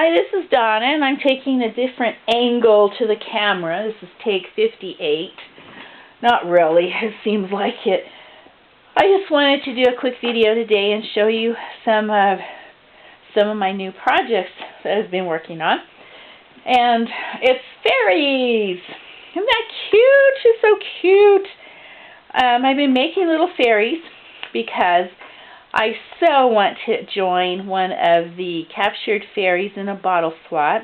Hi, this is Donna, and I'm taking a different angle to the camera. This is take 58. Not really, it seems like it. I just wanted to do a quick video today and show you some of my new projects that I've been working on. And it's fairies! Isn't that cute? She's so cute! I've been making little fairies because I so want to join one of the captured fairies in a bottle swap,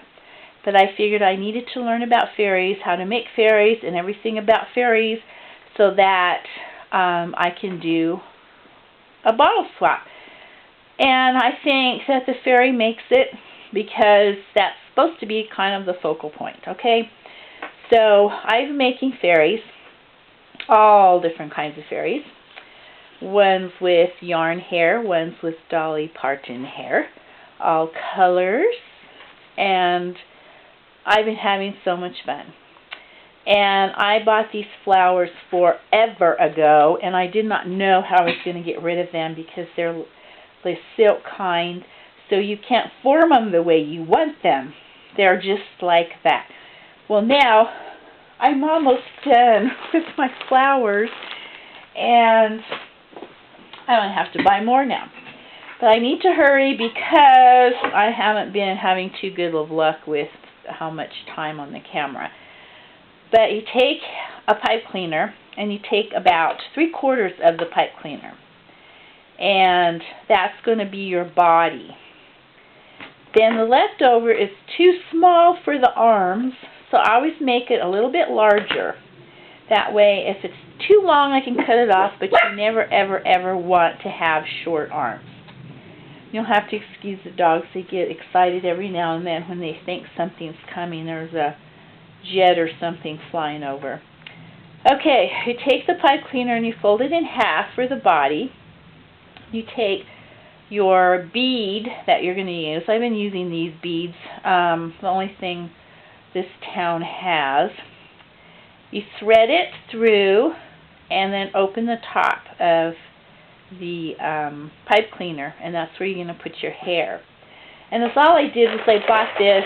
but I figured I needed to learn about fairies, how to make fairies, and everything about fairies so that I can do a bottle swap. And I think that the fairy makes it because that's supposed to be kind of the focal point, okay? So I'm making fairies, all different kinds of fairies. One's with yarn hair, one's with Dolly Parton hair, all colors, and I've been having so much fun. And I bought these flowers forever ago, and I did not know how I was going to get rid of them because they're the silk kind, so you can't form them the way you want them. They're just like that. Well, now I'm almost done with my flowers, and I don't have to buy more now. But I need to hurry because I haven't been having too good of luck with how much time on the camera. But you take a pipe cleaner and you take about 3/4 of the pipe cleaner. And that's going to be your body. Then the leftover is too small for the arms, so I always make it a little bit larger. That way, if it's too long, I can cut it off, but you never, ever, ever want to have short arms. You'll have to excuse the dogs. They get excited every now and then when they think something's coming. There's a jet or something flying over. Okay, you take the pipe cleaner and you fold it in half for the body. You take your bead that you're going to use. I've been using these beads. The only thing this town has. You thread it through and then open the top of the pipe cleaner, and that's where you're going to put your hair. And that's all I did was I bought this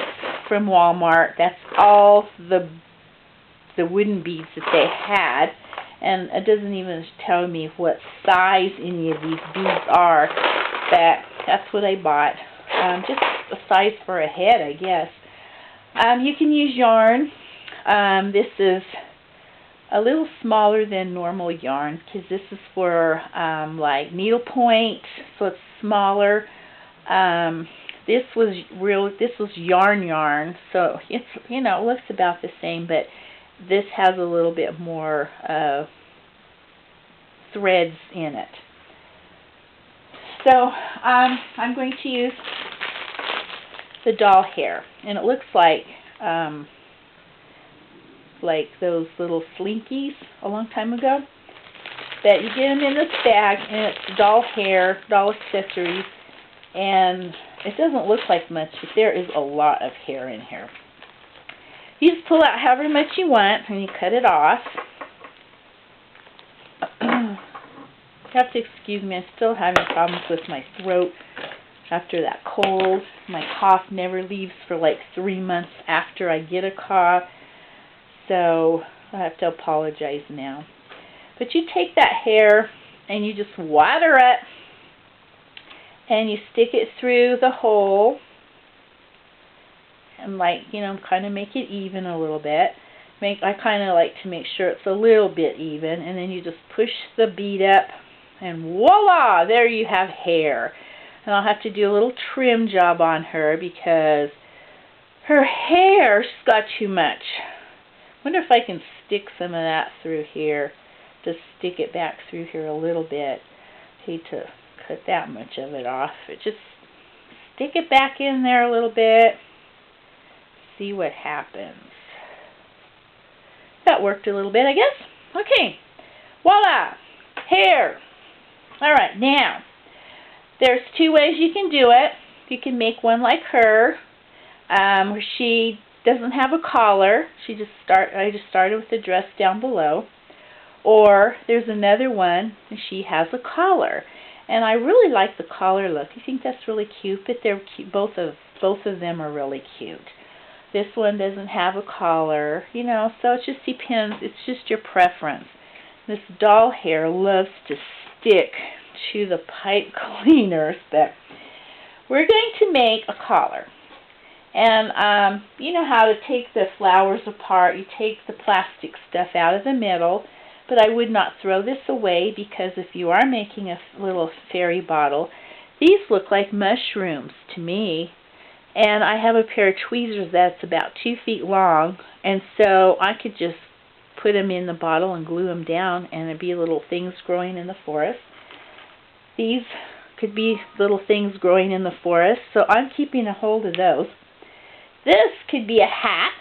from Walmart. That's all the wooden beads that they had, and it doesn't even tell me what size any of these beads are, but that's what I bought. Just a size for a head, I guess. You can use yarn. This is a little smaller than normal yarn because this is for like needlepoint, so it's smaller. This was yarn, so it's, you know, it looks about the same, but this has a little bit more threads in it. So I'm going to use the doll hair, and it looks like those little slinkies a long time ago. But you get them in this bag, and it's doll hair, doll accessories, and it doesn't look like much, but there is a lot of hair in here. You just pull out however much you want, and you cut it off. You have to excuse me, I'm still having problems with my throat after that cold. My cough never leaves for like 3 months after I get a cough. So I have to apologize now. But you take that hair and you just water it and you stick it through the hole and, like, you know, kind of make it even a little bit. I kind of like to make sure it's a little bit even, and then you just push the bead up and voila, there you have hair. And I'll have to do a little trim job on her because her hair's got too much. Wonder if I can stick some of that through here. Just stick it back through here a little bit. Hate to cut that much of it off. But just stick it back in there a little bit. See what happens. That worked a little bit, I guess. Okay. Voila. Hair. Alright, now, there's 2 ways you can do it. You can make one like her, where she doesn't have a collar. I just started with the dress down below. Or there's another one, and she has a collar. And I really like the collar look. I think that's really cute, but they're cute. Both of them are really cute. This one doesn't have a collar, you know, so it just depends. It's just your preference. This doll hair loves to stick to the pipe cleaners, but we're going to make a collar. And you know how to take the flowers apart. You take the plastic stuff out of the middle, but I would not throw this away, because if you are making a little fairy bottle, these look like mushrooms to me. And I have a pair of tweezers that's about 2 feet long, and so I could just put them in the bottle and glue them down, and it'd be little things growing in the forest. These could be little things growing in the forest, so I'm keeping a hold of those. This could be a hat.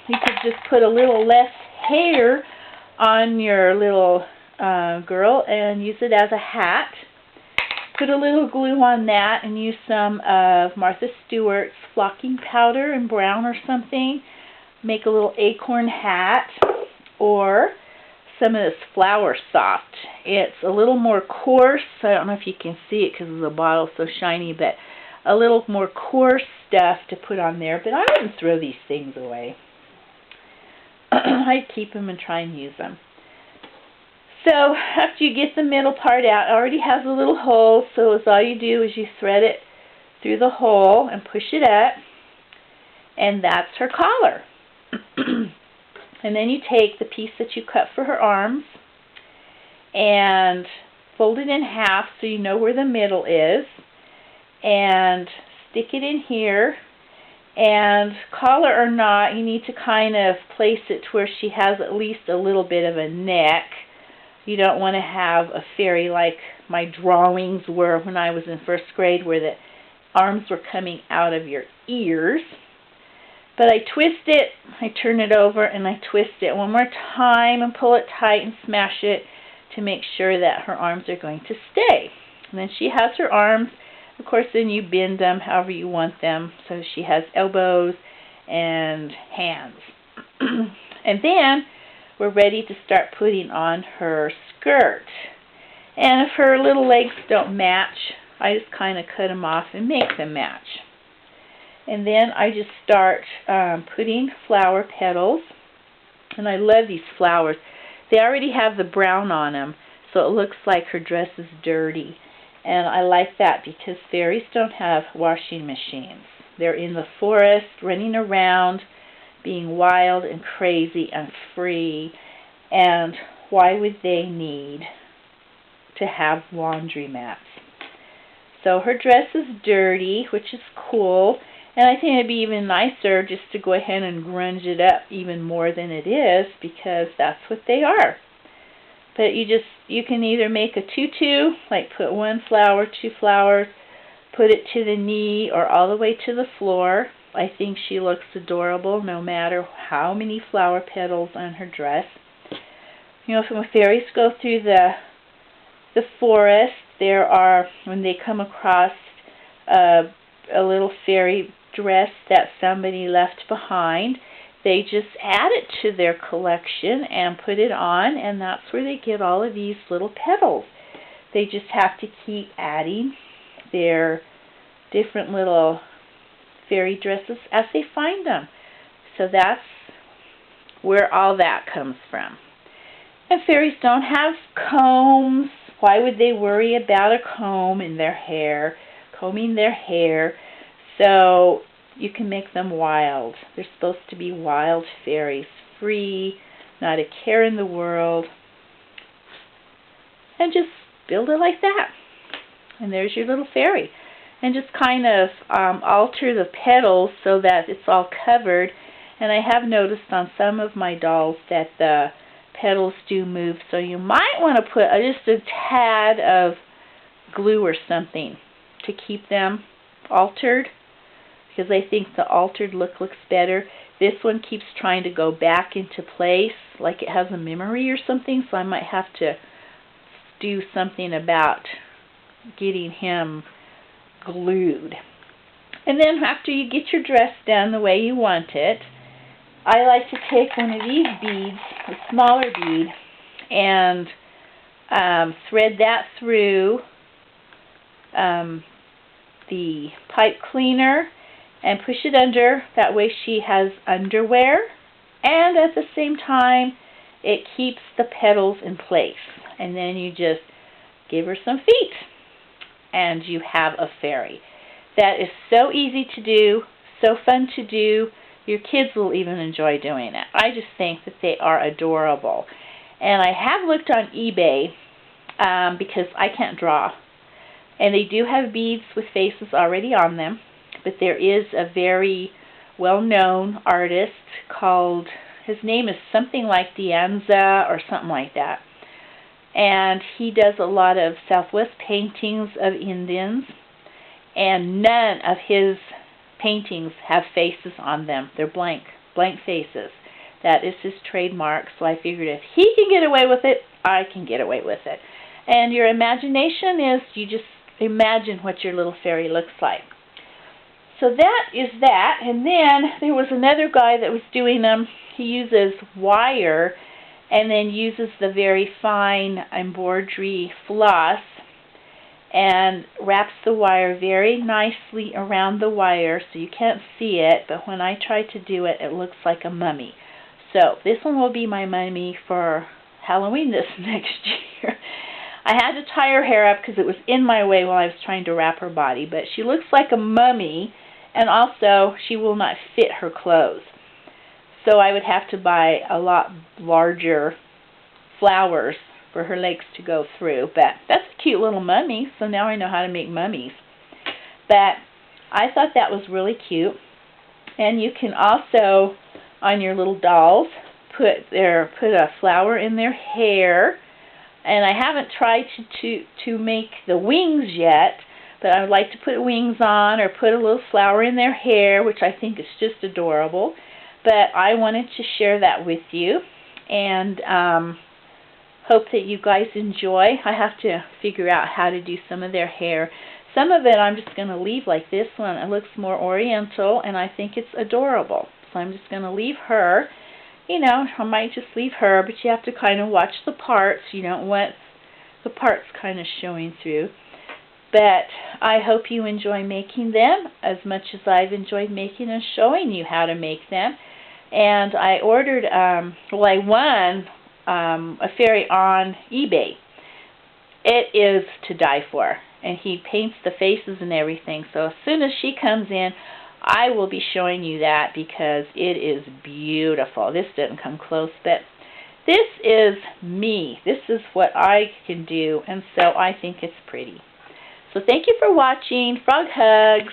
You could just put a little less hair on your little girl and use it as a hat. Put a little glue on that and use some of Martha Stewart's flocking powder in brown or something. Make a little acorn hat, or some of this Flower Soft. It's a little more coarse. I don't know if you can see it because the bottle's so shiny, but a little more coarse stuff to put on there. But I wouldn't throw these things away. I'd keep them and try and use them. So after you get the middle part out, it already has a little hole, so all you do is you thread it through the hole and push it up, and that's her collar. And then you take the piece that you cut for her arms and fold it in half so you know where the middle is, and stick it in here. And collar or not, you need to kind of place it to where she has at least a little bit of a neck. You don't want to have a fairy like my drawings were when I was in first grade, where the arms were coming out of your ears. But I twist it, I turn it over, and I twist it one more time and pull it tight and smash it to make sure that her arms are going to stay. And then she has her arms. Of course, then you bend them however you want them, so she has elbows and hands. And then we're ready to start putting on her skirt. And if her little legs don't match, I just kind of cut them off and make them match. And then I just start putting flower petals. And I love these flowers. They already have the brown on them, so it looks like her dress is dirty. And I like that because fairies don't have washing machines. They're in the forest, running around, being wild and crazy and free. And why would they need to have laundry mats? So her dress is dirty, which is cool. And I think it'd be even nicer just to go ahead and grunge it up even more than it is, because that's what they are. But you can either make a tutu, like put 1 flower, 2 flowers, put it to the knee or all the way to the floor. I think she looks adorable no matter how many flower petals on her dress. You know, when fairies go through the forest, there are, when they come across a little fairy dress that somebody left behind, they just add it to their collection and put it on, and that's where they get all of these little petals. They just have to keep adding their different little fairy dresses as they find them. So that's where all that comes from. And fairies don't have combs. Why would they worry about a comb in their hair, combing their hair? So you can make them wild. They're supposed to be wild fairies, free, not a care in the world. And just build it like that. And there's your little fairy. And just kind of alter the petals so that it's all covered. And I have noticed on some of my dolls that the petals do move, so you might want to put just a tad of glue or something to keep them altered, because I think the altered look looks better. This one keeps trying to go back into place like it has a memory or something, so I might have to do something about getting him glued. And then after you get your dress done the way you want it, I like to take one of these beads, a smaller bead, and thread that through the pipe cleaner and push it under. That way she has underwear, and at the same time it keeps the petals in place. And then you just give her some feet and you have a fairy. That is so easy to do, so fun to do. Your kids will even enjoy doing it. I just think that they are adorable. And I have looked on eBay because I can't draw. And they do have beads with faces already on them. But there is a very well-known artist called, his name is something like Dianza or something like that. And he does a lot of Southwest paintings of Indians. And none of his paintings have faces on them. They're blank faces. That is his trademark. So I figured if he can get away with it, I can get away with it. And your imagination is, you just imagine what your little fairy looks like. So that is that. And then there was another guy that was doing them. He uses wire and then uses the very fine embroidery floss and wraps the wire very nicely around the wire so you can't see it, but when I try to do it, it looks like a mummy. So this one will be my mummy for Halloween this next year. I had to tie her hair up because it was in my way while I was trying to wrap her body, but she looks like a mummy, and also she will not fit her clothes. So I would have to buy a lot larger flowers for her legs to go through. But that's a cute little mummy, so now I know how to make mummies. But I thought that was really cute. And you can also, on your little dolls, put a flower in their hair. And I haven't tried to make the wings yet, but I would like to put wings on or put a little flower in their hair, which I think is just adorable. But I wanted to share that with you, and hope that you guys enjoy. I have to figure out how to do some of their hair. Some of it I'm just going to leave like this one. It looks more oriental, and I think it's adorable. So I'm just going to leave her. You know, I might just leave her, but you have to kind of watch the parts. You don't want the parts kind of showing through. But I hope you enjoy making them as much as I've enjoyed making and showing you how to make them. And I ordered, I won a fairy on eBay. It is to die for. And he paints the faces and everything. So as soon as she comes in, I will be showing you that because it is beautiful. This didn't come close, but this is me. This is what I can do, and so I think it's pretty. So thank you for watching. Frog hugs.